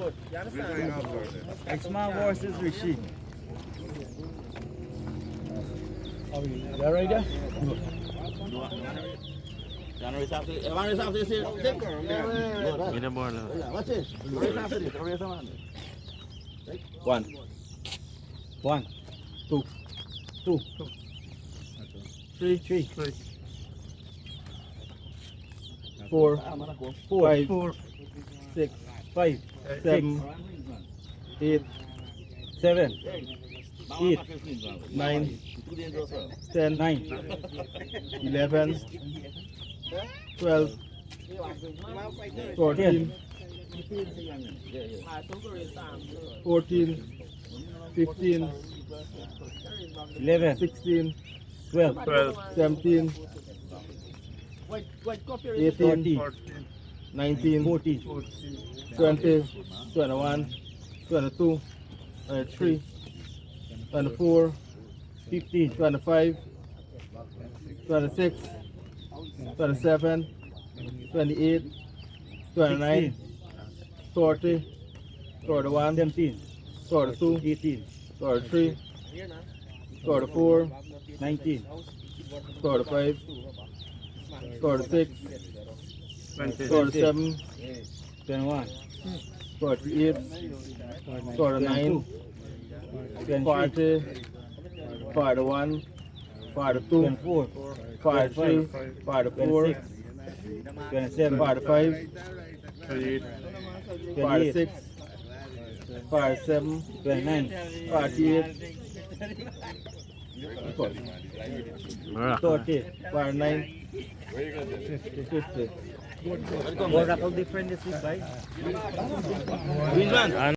road. You understand? Iceman versus Rishie. You ready there? Race after this. Race after this. Get the ball. Watch it. Race after this. Race after this. 1, 1, 2, 2, 3, 3, 4, 5, 6, 5, 7, 8, 7, 8, 9, 10, 11, 12, 14, 14, 15, 11, 16, 12, 17, 18, 19, 14, 20, 21, 22, 23, 24, 15, 25, 26, 27, 28, 29, 30, 31, 17, 32, 18, 33, 34, 19, 35, 36, 20. 37, 21, 38, 39, 22, 40, 41, 42, 24, 43, 44, 26, 27, 45, 38. 46, 47, 29, 48, 30. 49, 50. What are different this week, guys? Which one?